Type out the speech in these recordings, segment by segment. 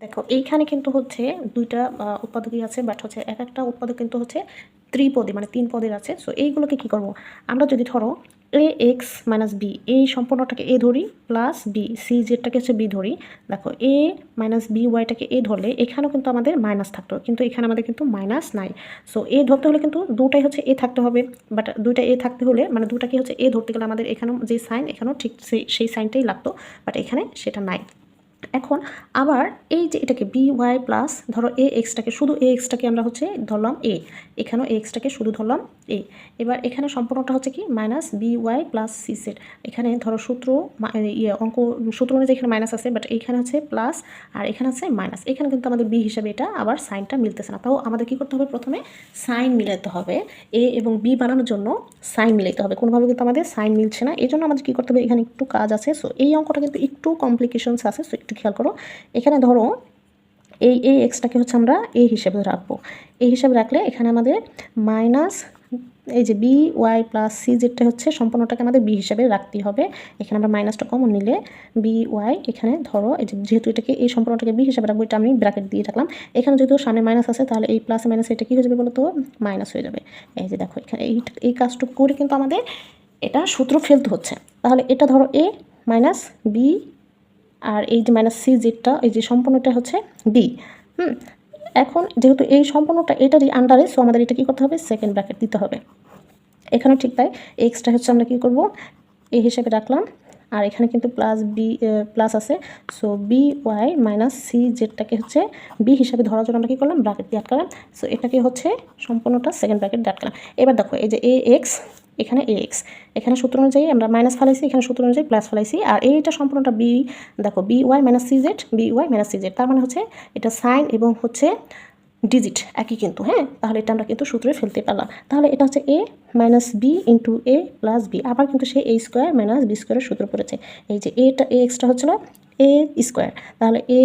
দেখো এইখানে কিন্তু হচ্ছে ২ টা উৎপাদকই আছে, বাট হচ্ছে একটা উৎপাদক কিন্তু হচ্ছে ত্রিপদী মানে ৩ পদের আছে। সো এইগুলোকে কি করব? আমরা যদি ধরো ax - b এই সম্পূর্ণটাকে a ধরি প্লাস b cজটাকে হচ্ছে b ধরি। দেখো a - by টাকে a ধরলে এখানেও কিন্তু আমাদের মাইনাস থাকতো, কিন্তু এখানে আমাদের কিন্তু মাইনাস নাই। সো a ধরতে হলে কিন্তু দুটাই হচ্ছে a থাকতে হবে, বাট দুইটা a থাকতে হলে মানে দুটাকে হচ্ছে a ধরতে গেলে আমাদের এখানেও যে সাইন এখানেও ঠিক সেই সাইনটাই লাগতো, বাট এখানে সেটা নাই। এখন আবার এই যে এটাকে বি ওয়াই প্লাস ধরো এ এক্সটাকে শুধু এ এক্সটাকে আমরা হচ্ছে ধরলাম এ, এখানেও এ এক্সটাকে শুধু ধরলাম এ। এবার এখানে সম্পূর্ণটা হচ্ছে কি minus B Y plus C set. এখানে ধরো সূত্র অঙ্ক সূত্র অনুযায়ী এখানে মাইনাস আছে, বাট এইখানে হচ্ছে প্লাস আর এখানে আছে মাইনাস। এখানে কিন্তু আমাদের বি হিসাবে এটা আবার সাইনটা মিলতেছে না, তাও আমাদের কী করতে হবে? প্রথমে সাইন মিলাতে হবে। এ এবং বি বানানোর জন্য সাইন মিলাতে হবে, কোনোভাবে কিন্তু আমাদের সাইন মিলছে না। এই জন্য আমাদের কী করতে হবে? এখানে একটু কাজ আছে। সো এই অঙ্কটা কিন্তু একটু কমপ্লিকেশনস আছে, সো একটু খেয়াল করো। এখানে ধরো এই এক্সটাকে হচ্ছে আমরা এ হিসেবে রাখবো। এই হিসেবে রাখলে এখানে আমাদের মাইনাস এই যে বি ওয়াই প্লাস সি যেটা হচ্ছে সম্পূর্ণটাকে আমাদের বি হিসেবে রাখতেই হবে। এখানে আমরা মাইনাসটা কমন নিলে বি ওয়াই, এখানে ধরো এই যেহেতু এটাকে এই সম্পূর্ণটাকে বি হিসেবে রাখবো, এটা আমি ব্র্যাকেট দিয়ে রাখলাম। এখানে যেহেতু সামনে মাইনাস আছে তাহলে এই প্লাস মাইনাস এটা কী হয়ে যাবে বলো তো? মাইনাস হয়ে যাবে। এই যে দেখো এখানে এই কাজটুকু করে কিন্তু আমাদের এটা সূত্র ফেলতে হচ্ছে। তাহলে এটা ধরো এ মাইনাস বি আর এই যে মাইনাস সি যেটা এই যে সম্পূর্ণটা হচ্ছে বি। এখন যেহেতু এই সম্পূর্ণটা এটারই আন্ডারে, সো আমাদের এটা কী করতে হবে? সেকেন্ড ব্র্যাকেট দিতে হবে। এখানেও ঠিক তাই, এক্সটা হচ্ছে আমরা কী করব? এই হিসেবে রাখলাম, আর এখানে কিন্তু প্লাস বি প্লাস আছে। So b Y minus c জেডটাকে হচ্ছে বি হিসাবে ধরার জন্য আমরা কী করলাম? ব্র্যাকেট দিয়ে আটকালাম। সো এটাকে হচ্ছে সম্পূর্ণটা সেকেন্ড ব্র্যাকেট দিয়ে আটকালাম। এবার দেখো এই যে এ এক্স, এখানে এ এক্স, এখানে সূত্র অনুযায়ী আমরা মাইনাস ফেলাইছি, এখানে সূত্র অনুযায়ী প্লাস ফেলাইছি, আর এইটা সম্পূর্ণটা বি। দেখো B Y minus C Z, B Y minus C Z, তার মানে হচ্ছে এটা সাইন এবং হচ্ছে ডিজিট একই কিন্তু। হ্যাঁ, তাহলে এটা আমরা কিন্তু সূত্রে ফেলতে পারলাম। তাহলে এটা হচ্ছে এ মাইনাস বি ইন্টু এ প্লাস বি, আবার কিন্তু সে এ স্কোয়ার মাইনাস বি স্কোয়ারের সূত্র পড়েছে। এই যে এটা এ এক্সট্রা হচ্ছিল এ স্কোয়ার, তাহলে এ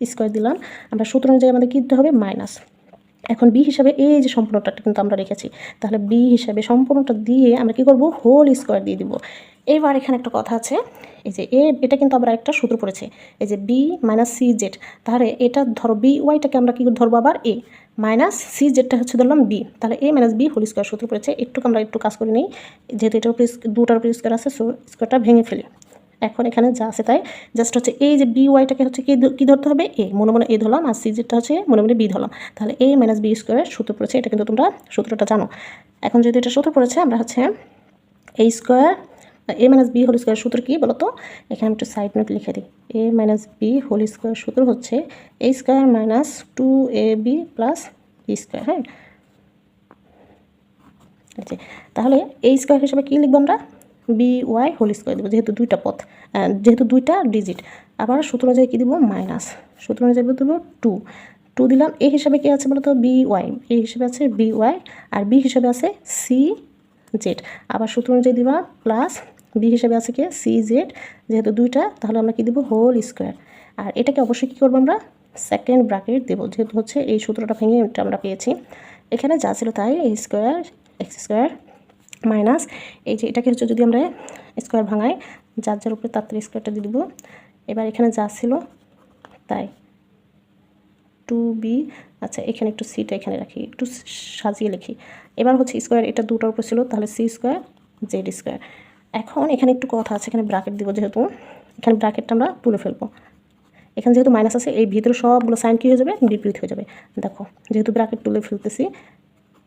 স্কোয়ার দিলাম। আমরা সূত্র অনুযায়ী আমাদের কী দিতে হবে? মাইনাস। এখন বি হিসাবে এই যে সম্পূর্ণটা কিন্তু আমরা রেখেছি, তাহলে বি হিসাবে সম্পূর্ণটা দিয়ে আমরা কী করব? হোল স্কোয়ার দিয়ে দিব। এবার এখানে একটা কথা আছে, এই যে এটা কিন্তু আবার একটা সূত্র পড়েছে, এই যে বি মাইনাস সি জেড। তাহলে এটা ধরো বি ওয়াইটাকে আমরা কী ধরবো? আবার এ মাইনাস সি জেডটা হচ্ছে ধরলাম বি, তাহলে এ মাইনাস বি হোল স্কোয়ার সূত্র পড়েছে। আমরা একটু কাজ করে নিই, যেহেতু এটার উপরে দুটার উপরে স্কোয়ার আছে, সো স্কোয়ারটা ভেঙে ফেলি। এখন এখানে যা আছে তাই, জাস্ট হচ্ছে এই যে বি ওয়াইটাকে হচ্ছে কী ধরতে হবে? এ, মনে মনে এ ধরলাম, আর সি জেডটা হচ্ছে মনে মনে বি ধরলাম। তাহলে এ মাইনাস বি স্কোয়ার সূত্র পড়েছে, এটা কিন্তু তোমরা সূত্রটা জানো। এখন যদি এটা সূত্র পড়েছে, আমরা হচ্ছে a square A minus b whole square সূত্র কী বলো তো? এখানে একটু সাইড নোট লিখে দিই। A minus b whole square সূত্র হচ্ছে a square minus 2ab plus b square. হ্যাঁ, আচ্ছা, তাহলে এই স্কোয়ার হিসেবে কী লিখবো আমরা? বি ওয়াই হোল স্কোয়ার দেবো, যেহেতু দুইটা পথ, যেহেতু দুইটা ডিজিট। আবার সূত্র অনুযায়ী কী দিব? মাইনাস। সূত্র অনুযায়ী দেবো 2 দিলাম। এ হিসাবে কী আছে বলো তো? B Y. এ হিসাবে আছে বি ওয়াই, আর বি হিসাবে আছে সি জেড। আবার সূত্র অনুযায়ী দিবা প্লাস বি হিসাবে আছে কি? সি জেড, যেহেতু দুইটা, তাহলে আমরা কী দেবো? Whole square. আর এটাকে অবশ্যই কী করবো? আমরা সেকেন্ড ব্র্যাকেট দেবো, যেহেতু হচ্ছে এই সূত্রটা ভেঙে এটা আমরা পেয়েছি। এখানে যা ছিল তাই, এ স্কোয়ার এক্স স্কোয়ার মাইনাস এই যে এটাকে হচ্ছে যদি আমরা স্কোয়ার ভাঙাই, যার উপরে তার স্কোয়ারটা দিয়ে দেবো। এবার এখানে যা ছিল তাই 2b, আচ্ছা এখানে একটু সিটা এখানে রাখি, একটু সাজিয়ে লিখি। এবার হচ্ছে স্কোয়ার, এটা দুটার উপর ছিল, তাহলে সি স্কোয়ার জেড স্কোয়ার। এখন এখানে একটু কথা আছে, এখানে ব্র্যাকেট দিব, যেহেতু এখানে ব্র্যাকেটটা আমরা তুলে ফেলবো। এখানে যেহেতু মাইনাস আছে, এই ভিতরে সবগুলো সাইন কী হয়ে যাবে? বিপরীত হয়ে যাবে। দেখো যেহেতু ব্র্যাকেট তুলে ফেলতেছি,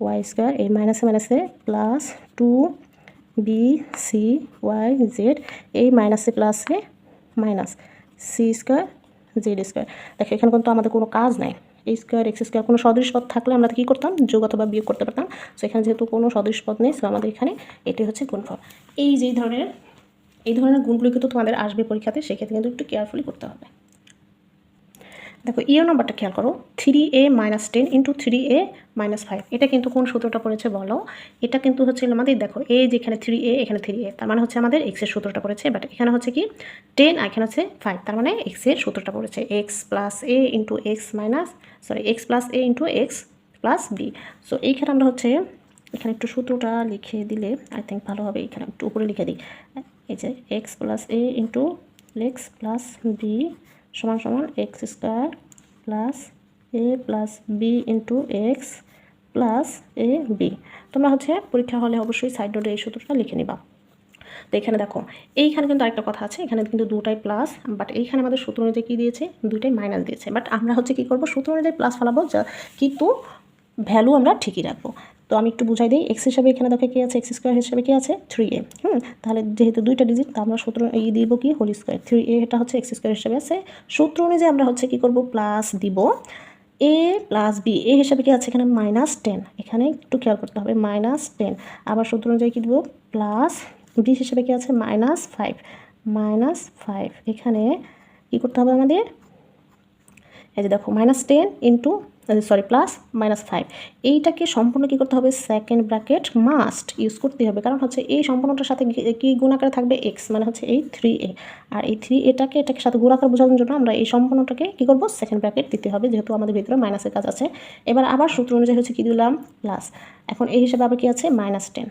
ওয়াই স্কোয়ার এই মাইনাসে মাইনাসে প্লাস 2bcy জেড, এই মাইনাসে প্লাসে minus C square Z square. দেখো এখানে কিন্তু আমাদের কোনো কাজ নাই। এই স্কোয়ার এক্স স্কোয়ার কোনো সদৃশ পদ থাকলে আমরা কী করতাম? যোগ অথবা বিয়োগ করতে পারতাম। সো এখানে যেহেতু কোনো সদৃশ পদ নেই, সো আমাদের এখানে এটি হচ্ছে গুণফল। এই ধরনের গুণগুলো কিন্তু তোমাদের আসবে পরীক্ষাতে, সেক্ষেত্রে কিন্তু একটু কেয়ারফুলি করতে হবে। দেখো ইও নাম্বারটা খেয়াল করো, 3a - 10 × 3a - 5। এটা কিন্তু কোন সূত্রটা পড়েছে বলো? এটা কিন্তু হচ্ছে আমাদের, দেখো এই যেখানে 3a এখানে 3a, তার মানে হচ্ছে আমাদের x এর সূত্রটা পড়েছে। বাট এখানে হচ্ছে কি 10 আর এখানে হচ্ছে 5, তার মানে x এর সূত্রটা পড়েছে x + a × x + a × x + b। So এইখানে আমরা হচ্ছে এখানে একটু সূত্রটা লিখে দিলে আই থিঙ্ক ভালো হবে। এখানে একটু উপরে লিখে দিই, এই যে x + a × x + b সমান সমান x square plus a plus b into x plus a b. তোমরা হচ্ছে পরীক্ষা হলে অবশ্যই সাইড নোটে এই সূত্রটা লিখে নিবা। তো এখানে দেখো এইখানে কিন্তু আরেকটা কথা আছে, এখানে কিন্তু দুটাই প্লাস, বাট এইখানে আমাদের সূত্র অনুযায়ী কী দিয়েছে, দুইটাই মাইনাস দিয়েছে। বাট আমরা হচ্ছে কী করবো, সূত্র অনুযায়ী প্লাস ফেলাবো, কিন্তু ভ্যালু আমরা ঠিকই রাখবো। তো আমি একটু বুঝাই দিই, এক্স হিসাবে এখানে দেখো কী আছে, এক্স স্কোয়ার হিসাবে কী আছে 3a। তাহলে যেহেতু দুইটা ডিজিট, তা আমরা সূত্র দিব কি হোল স্কোয়ার, 3a এটা হচ্ছে এক্স স্কোয়ার হিসাবে আছে। সূত্র অনুযায়ী আমরা হচ্ছে কী করবো, প্লাস দিব এ প্লাস বি, এ হিসাবে কি আছে এখানে -10, এখানে একটু খেয়াল করতে হবে -10। আবার সূত্র অনুযায়ী কী দিব, প্লাস বি হিসাবে কি আছে -5, এখানে কী করতে হবে আমাদের, এই যে দেখো -10 ইন্টু প্লাস -5, এইটাকে সম্পূর্ণ কী করতে হবে, সেকেন্ড ব্র্যাকেট মাস্ট ইউজ করতে হবে, কারণ হচ্ছে এই সম্পূর্ণটার সাথে কি গুণাকারে থাকবে এক্স, মানে হচ্ছে এই 3a, আর এই 3aটাকে এটাকে সাথে গুণাকার বোঝানোর জন্য আমরা এই সম্পূর্ণটাকে কী করবো, সেকেন্ড ব্র্যাকেট দিতে হবে, যেহেতু আমাদের ভিতরে মাইনাসের কাজ আছে। এবার আবার সূত্র অনুযায়ী হচ্ছে কী দিলাম, প্লাস, এখন এই হিসাবে আবার কী আছে -10,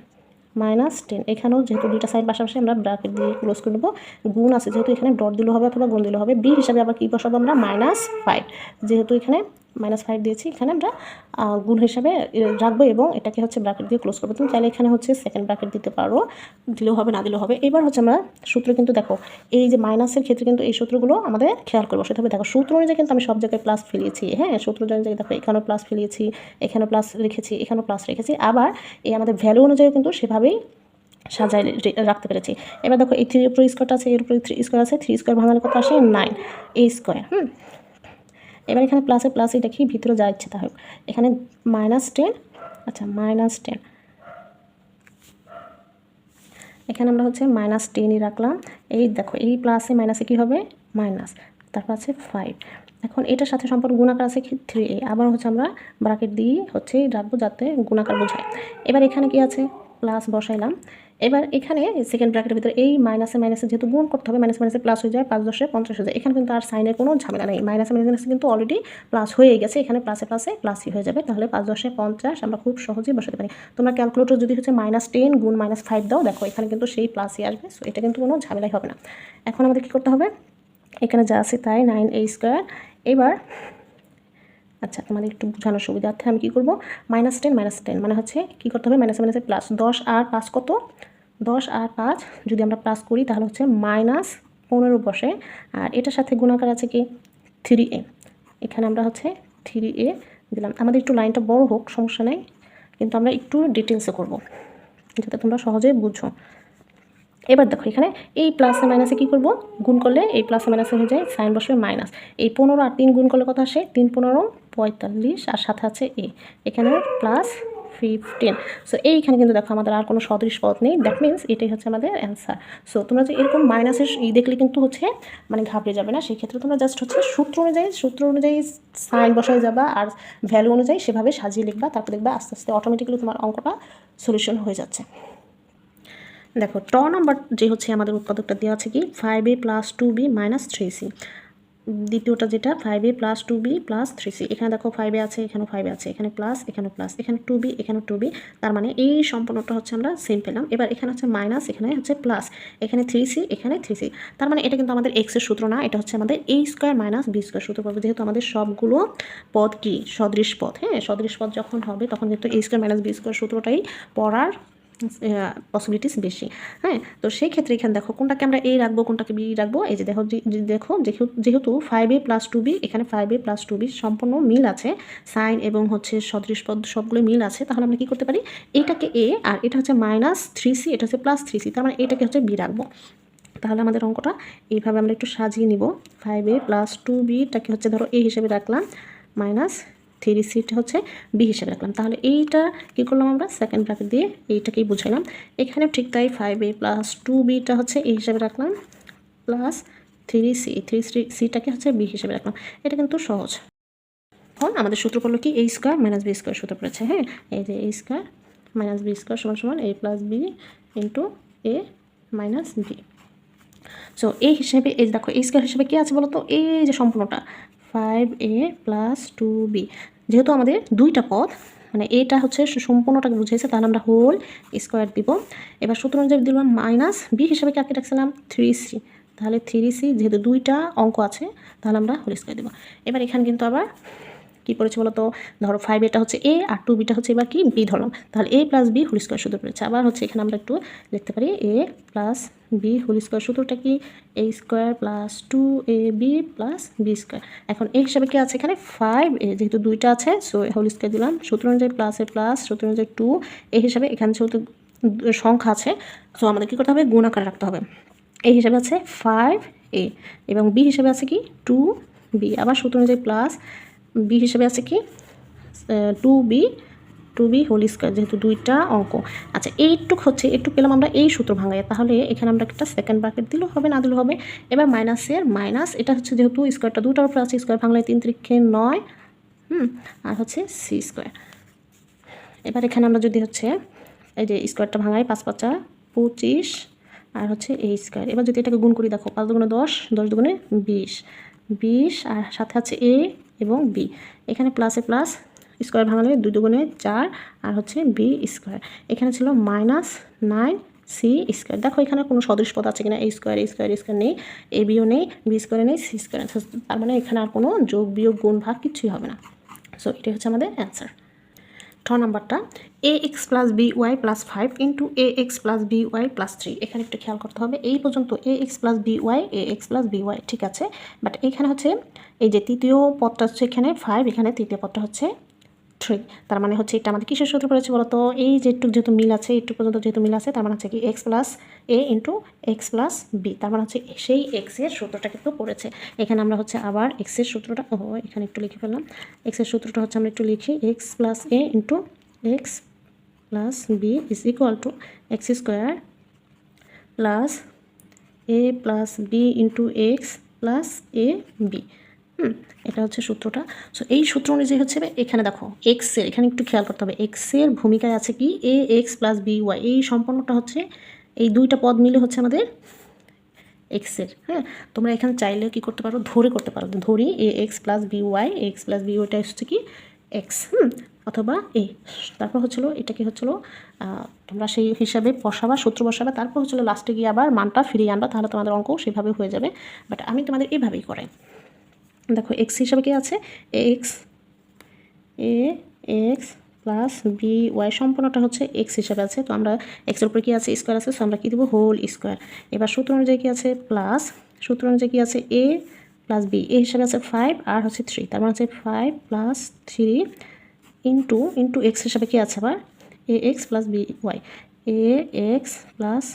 এখানেও যেহেতু দুইটা সাইড পাশাপাশি আমরা ব্র্যাকেট দিয়ে ক্লোজ করে নেবো, গুণ আছে যেহেতু এখানে ডট দিলে হবে অথবা গুণ দিলে হবে। বি হিসাবে আবার কী বসাবো আমরা, -5, যেহেতু এখানে -5 দিয়েছি, এখানে আমরা গুণ হিসাবে রাখবো এবং এটাকে হচ্ছে ব্র্যাকেট দিয়ে ক্লোজ করবো। তুমি চাইলে এখানে হচ্ছে সেকেন্ড ব্র্যাকেট দিতে পারো, দিলেও হবে না দিলেও হবে। এবার হচ্ছে আমরা সূত্র কিন্তু দেখো এই যে মাইনাসের ক্ষেত্রে কিন্তু এই সূত্রগুলো আমাদের খেয়াল করে বসাতে হবে। দেখো সূত্র অনুযায়ী কিন্তু আমি সব জায়গায় প্লাস ফেলিয়েছি, হ্যাঁ সূত্র অনুযায়ী দেখো এখানেও প্লাস ফেলিয়েছি, এখানেও প্লাস রেখেছি, এখানেও প্লাস রেখেছি, আবার এই আমাদের ভ্যালু অনুযায়ী কিন্তু সেভাবেই সাজায় রাখতে পেরেছি। এবার দেখো এই 3 উপরে স্কোয়ারটা আছে, এর উপরে 3 স্কোয়ার আছে, 3 স্কোয়ার ভাঙালে কত আসে 9 a স্কোয়ার। এবার এখানে প্লাসে দেখি ভিতরে যা ইচ্ছে তা হোক, এখানে -10, আচ্ছা -10, এখানে আমরা হচ্ছে -10ই রাখলাম। এই দেখো এই প্লাসে মাইনাসে কী হবে, মাইনাস, তারপর আছে 5। এখন এটার সাথে সম্পর্ক গুণাকার আছে কি 3a, আবার হচ্ছে আমরা ব্র্যাকেট দিয়ে হচ্ছে রাখবো যাতে গুণাকার বোঝায়। এবার এখানে কি আছে, প্লাস বসাইলাম। এবার এখানে সেকেন্ড ব্র্যাকেটের ভিতরে এই মাইনাসে যেহেতু গুণ করতে হবে, মাইনাসে প্লাস হয়ে যায়, 5 10 50 হয়ে যায়। এখানে কিন্তু আর সাইনের কোনো ঝামেলা নেই, মাইনাসে কিন্তু অলরেডি প্লাস হয়ে গেছে, এখানে প্লাসে প্লাসই হয়ে যাবে। তাহলে 5 10 50 আমরা খুব সহজেই বসাতে পারি। তোমরা ক্যালকুলেটর যদি হচ্ছে -10 গুণ -5 দাও, দেখো এখানে কিন্তু সেই প্লাসই আসবে। সো এটা কিন্তু কোনো ঝামেলাই হবে না। এখন আমাদের কী করতে হবে, এখানে যা আছে তাই 9a স্কোয়ার। এবার আচ্ছা তোমাদের একটু বোঝানোর সুবিধার্থে আমি কী করবো, -10 মানে হচ্ছে কী করতে হবে, মাইনাসে প্লাস, 10 আর 5 কত, 10 আর 5 যদি আমরা প্লাস করি তাহলে হচ্ছে -15 বসে, আর এটার সাথে গুণাকার আছে কি 3a, এখানে আমরা হচ্ছে 3a দিলাম। আমাদের একটু লাইনটা বড় হোক সমস্যা নেই, কিন্তু আমরা একটু ডিটেলসে করবো যাতে তোমরা সহজে বুঝো। এবার দেখো এখানে এই প্লাসে মাইনাসে কী করবো, গুণ করলে এই প্লাসে মাইনাসে হয়ে যায়, সাইন বসবে মাইনাস। এই 15 আর 3 গুণ করলে কত আসে, 3 15 45, আর সাথে আছে এখানে +15। সো এইখানে কিন্তু দেখো আমাদের আর কোনো সদৃশ পদ নেই, দ্যাট মিনস এটাই হচ্ছে আমাদের অ্যান্সার। সো তোমরা যে এরকম মাইনাসের দেখলে কিন্তু হচ্ছে মানে ঘাবড়ে যাবে না, সেই ক্ষেত্রে তোমরা জাস্ট হচ্ছে সূত্র অনুযায়ী সাইন বসায় যাবা, আর ভ্যালু অনুযায়ী সেভাবে সাজিয়ে লিখবা, তারপর দেখবা আস্তে আস্তে অটোমেটিক্যালি তোমার অঙ্কটা সলিউশন হয়ে যাচ্ছে। দেখো নাম্বার যে হচ্ছে আমাদের উৎপাদকটা দেওয়া আছে কি 5a + 2b - 3c, দ্বিতীয়টা যেটা 5a + 2b + 3c। এখানে দেখো 5a আছে, এখানেও 5a আছে, এখানে প্লাস, এখানে প্লাস, এখানে 2b, এখানে 2b, তার মানে এই সম্পূর্ণটা হচ্ছে আমরা সেম পেলাম। এবার এখানে হচ্ছে মাইনাস, এখানে হচ্ছে প্লাস, এখানে 3c, এখানে 3c, তার মানে এটা কিন্তু আমাদের এক্সের সূত্র না, এটা হচ্ছে আমাদের a² - b² সূত্র পাবো, যেহেতু আমাদের সবগুলো পদ কি সদৃশ পদ। হ্যাঁ সদৃশ পদ যখন হবে তখন কিন্তু a² - b² সূত্রটাই পড়ার পসিবিলিটিস বেশি। হ্যাঁ তো সেই ক্ষেত্রে এখানে দেখো কোনটাকে আমরা এ রাখবো কোনটাকে বি রাখবো, এই যে দেখো যেহেতু 5a + 2b, এখানে 5a + 2b সম্পূর্ণ মিল আছে, সাইন এবং হচ্ছে সদৃশ পদ সবগুলো মিল আছে, তাহলে আমরা কি করতে পারি, এটাকে এ আর এটা হচ্ছে -3c, এটা হচ্ছে +3c, তার মানে এটাকে হচ্ছে বি রাখবো। তাহলে আমাদের অঙ্কটা এইভাবে আমরা একটু সাজিয়ে নিব, 5a + 2bটাকে হচ্ছে ধরো এ হিসেবে রাখলাম, -3cটা হচ্ছে বি হিসেবে রাখলাম। তাহলে এইটা কী করলাম আমরা, সেকেন্ড ব্র্যাকেট দিয়ে এইটাকেই বুঝাইলাম। এখানে ঠিক তাই 5a + 2bটা হচ্ছে এ হিসেবে রাখলাম, +3cটাকে হচ্ছে বি হিসেবে রাখলাম। এটা কিন্তু সহজ। এখন আমাদের সূত্র পড়লো কি a² - b² সূত্র পড়েছে। হ্যাঁ এই যে a² - b² = a + b × a - b। So এই হিসেবে এই দেখো a² হিসেবে কী আছে বলো তো, এই যে সম্পূর্ণটা 5a + 2b, যেহেতু আমাদের দুইটা পদ মানে এটা হচ্ছে সম্পূর্ণটাকে বুঝাইছে, তাহলে আমরা হোল স্কোয়ার দিব। এবার সূত্র অনুযায়ী দিলাম -b হিসেবে কাকে রাখছিলাম 3c, তাহলে 3c, যেহেতু দুইটা অঙ্ক আছে তাহলে আমরা হোল স্কোয়ার দেবো। এবার এখানে কিন্তু আবার কী পড়েছে বলো তো, ধরো 5 এটা হচ্ছে a আর 2 বিটা হচ্ছে এবার কি b ধরলাম, তাহলে a plus b whole square সূত্র পড়েছে। আবার হচ্ছে এখানে আমরা একটু লিখতে পারি a plus b whole square সূত্রটা কি a square plus 2ab plus b square. এখন এই হিসাবে কি আছে এখানে 5a, যেহেতু দুইটা আছে সো হোল স্কোয়ার দিলাম, সূত্র অনুযায়ী প্লাসের প্লাস, সূত্র অনুযায়ী 2 এই হিসাবে এখানে যেহেতু সংখ্যা আছে সো আমাদের কী করতে হবে, গুণ আকারে রাখতে হবে। এই হিসাবে আছে 5a এবং b হিসাবে আছে কি 2b, আবার সূত্র অনুযায়ী প্লাস, b হিসাবে আছে কি 2b হোল স্কোয়ার, যেহেতু দুইটা অঙ্ক। আচ্ছা এইটুক হচ্ছে, একটু পেলাম আমরা এই সূত্র ভাঙাই, তাহলে এখানে আমরা একটা সেকেন্ড ব্র্যাকেট দিলেও হবে, না দিলেও হবে। এবার মাইনাসের মাইনাস, এটা হচ্ছে যেহেতু স্কোয়ারটা দুটার উপরে আছে, স্কোয়ার ভাঙলে 3 3 9 আর হচ্ছে সি স্কোয়ার। এবার এখানে আমরা যদি হচ্ছে এই যে স্কোয়ারটা ভাঙাই, 5 5 25 আর হচ্ছে এই স্কোয়ার। এবার যদি এটাকে গুণ করি, দেখো 5 দুগুণে 10, 10 দুগুণে 20 আর সাথে আছে a এবং b, এখানে প্লাসে প্লাস, স্কোয়ার ভাঙালে 2 দুগুণে 4 আর হচ্ছে b স্কোয়ার। এখানে ছিল -9c স্কোয়ার। দেখো এখানে কোনো সদৃশ পদ আছে কিনা, a স্কোয়ার নেই, a বিও নেই, b স্কোয়ারে নেই, c স্কোয়ার, তার মানে এখানে আর কোনো যোগ বিয়োগ গুণ ভাগ কিছুই হবে না। সো এটাই হচ্ছে আমাদের অ্যান্সার। নাম্বারটা ax plus by plus 5 into ax plus by plus 3। এখানে একটু খেয়াল করতে হবে, এই পর্যন্ত ax প্লাস by ঠিক আছে, বাট এইখানে হচ্ছে এই যে তৃতীয় পদটা হচ্ছে এখানে 5, এখানে তৃতীয় পদটা হচ্ছে 3, তার মানে হচ্ছে এটা আমাদের কিসের সূত্র পড়েছে বলো তো, এই যেহেতু মিল আছে, এইটুকু পর্যন্ত যেহেতু মিল আছে, তার মানে হচ্ছে কি x plus a into x plus b, তার মানে হচ্ছে সেই x এর সূত্রটা কিন্তু পড়েছে। এখানে আমরা হচ্ছে আবার x এর সূত্রটা, এখানে একটু লিখে ফেললাম, x এর সূত্রটা হচ্ছে আমরা একটু লিখি, x plus a into x plus b is equal to x square plus a plus b into x plus a b। এটা হচ্ছে সূত্রটা। সো এই সূত্র অনুযায়ী হচ্ছে এখানে দেখো এক্সের, এখানে একটু খেয়াল করতে হবে, এক্সের ভূমিকায় আছে কি এ এক্স প্লাস বি ওয়াই, এই সম্পূর্ণটা হচ্ছে এই দুইটা পদ মিলে হচ্ছে আমাদের এক্সের। হ্যাঁ, তোমরা এখানে চাইলেও কী করতে পারো, ধরে করতে পারো, ধরি a x plus b y, x plus b ওয়াইটা হচ্ছে কি এক্স, অথবা এ, তারপর হচ্ছিলো এটাকে হচ্ছিলো তোমরা সেই হিসাবে বসাবা, সূত্র বসাবা, তারপর হচ্ছিলো লাস্টে গিয়ে আবার মানটা ফিরিয়ে আনবা, তাহলে তোমাদের অঙ্ক সেভাবে হয়ে যাবে। বাট আমি তোমাদের এভাবেই করাই। দেখো এক্স হিসাবে কি আছে, এক্স প্লাস বি ওয়াই, সম্পূর্ণটা হচ্ছে এক্স হিসাবে আছে, তো আমরা এক্সের উপরে কী আছে স্কোয়ার আছে, সো আমরা কী দেবো হোল স্কোয়ার। এবার সূত্র অনুযায়ী কী আছে প্লাস, সূত্র অনুযায়ী কী আছে এ প্লাস বি, এ হিসাবে আছে 5 আর হচ্ছে 3, তার মানে হচ্ছে 5 প্লাস 3 ইন্টু এক্স হিসাবে কী আছে আবার এ এক্স প্লাস বি ওয়াই, এ এক্স প্লাস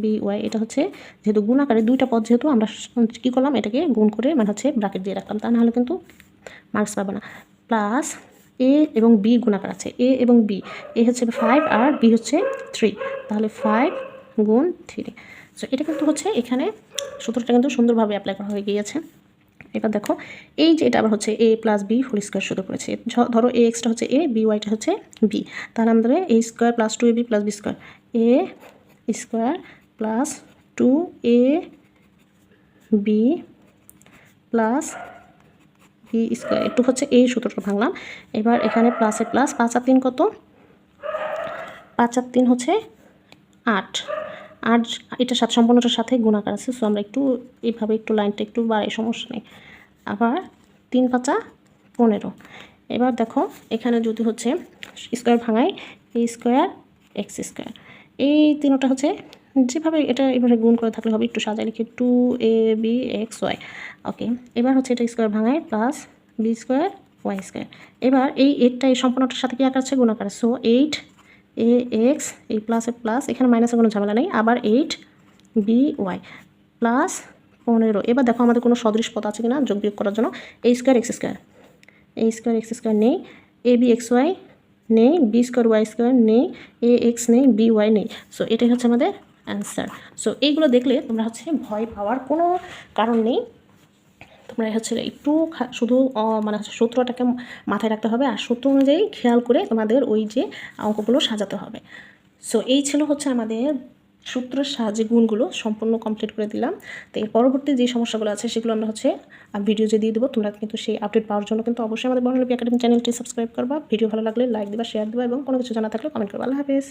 বি ওয়াই। এটা হচ্ছে যেহেতু গুণ আকারে দুইটা পদ, যেহেতু আমরা কী করলাম এটাকে গুণ করে মানে হচ্ছে ব্র্যাকেট দিয়ে রাখলাম, তা নাহলে কিন্তু মার্কস পাবো না। প্লাস এ এবং বি গুণাকার আছে, এ এবং বি, এ হচ্ছে 5 আর বি হচ্ছে 3, তাহলে 5 গুণ 3। সো এটা কিন্তু হচ্ছে এখানে সূত্রটা কিন্তু সুন্দরভাবে অ্যাপ্লাই করা হয়ে গিয়েছে। এবার দেখো এই যে এটা আবার হচ্ছে এ প্লাস বি হোল স্কোয়ার সূত্র পড়েছে, ধরো এ এক্সটা হচ্ছে এ, বি ওয়াইটা হচ্ছে বি, তাহলে আমাদের a square plus 2ab plus b square, a square plus 2ab plus b square, একটু হচ্ছে এই সূত্রটা ভাঙলাম। এবার এখানে প্লাসে প্লাস, 5 আর 3 কত, 5 আর 3 হচ্ছে 8, এটার সাথে সম্পূর্ণটার সাথে গুণাকার আছে, সো আমরা একটু এইভাবে একটু লাইনটা একটু বাড়াই, সমস্যা নেই। আবার 3 5 15। এবার দেখো এখানে যদি হচ্ছে স্কোয়ার ভাঙাই, এ স্কোয়ার এক্স স্কোয়ার, এই তিনটা হচ্ছে যেভাবে এটা এভাবে গুণ করে থাকলে হবে, একটু সাজাই লিখে 2ab x y। ওকে, এবার হচ্ছে এটা স্কোয়ার ভাঙায় plus b square y square. এবার এই 8টা এই সম্পূর্ণটার সাথে কি আকার আছে গুণ আকার, সো 8 এ এক্স, এই প্লাসে প্লাস, এখানে মাইনাসের কোনো ঝামেলা নেই, আবার 8 বি ওয়াই প্লাস 15। এবার দেখো আমাদের কোনো সদৃশ পদ আছে কিনা যোগ বিয়োগ করার জন্য, এ স্কোয়ার এক্স স্কোয়ার নেই, এ বি এক্স ওয়াই নেই, বি স্কোয়ার ওয়াই স্কোয়ার নেই, এ এক্স নেই, বি ওয়াই নেই। সো এটাই হচ্ছে আমাদের অ্যান্সার। সো এইগুলো দেখলে তোমরা হচ্ছে ভয় পাওয়ার কোনো কারণ নেই, তোমরা হচ্ছে একটু শুধু মানে হচ্ছে সূত্রটাকে মাথায় রাখতে হবে, আর সূত্র অনুযায়ী খেয়াল করে তোমাদের ওই যে অঙ্কগুলো সাজাতে হবে। সো এই ছিল হচ্ছে আমাদের সূত্রের সাহায্যে গুণগুলো সম্পূর্ণ কমপ্লিট করে দিলাম। তো এর পরবর্তী যে সমস্যাগুলো আছে সেগুলো আমরা হচ্ছে ভিডিও যে দিয়ে দেবো, তোমরা কিন্তু সেই আপডেট পাওয়ার জন্য কিন্তু অবশ্যই আমাদের বর্ণলিপি একাডেমি চ্যানেলটি সাবস্ক্রাইব করবা, ভিডিও ভালো লাগলে লাইক দিবা, শেয়ার দিবা এবং কোনো কিছু জানা থাকলে কমেন্ট করবা। আল্লাহ হাফেজ।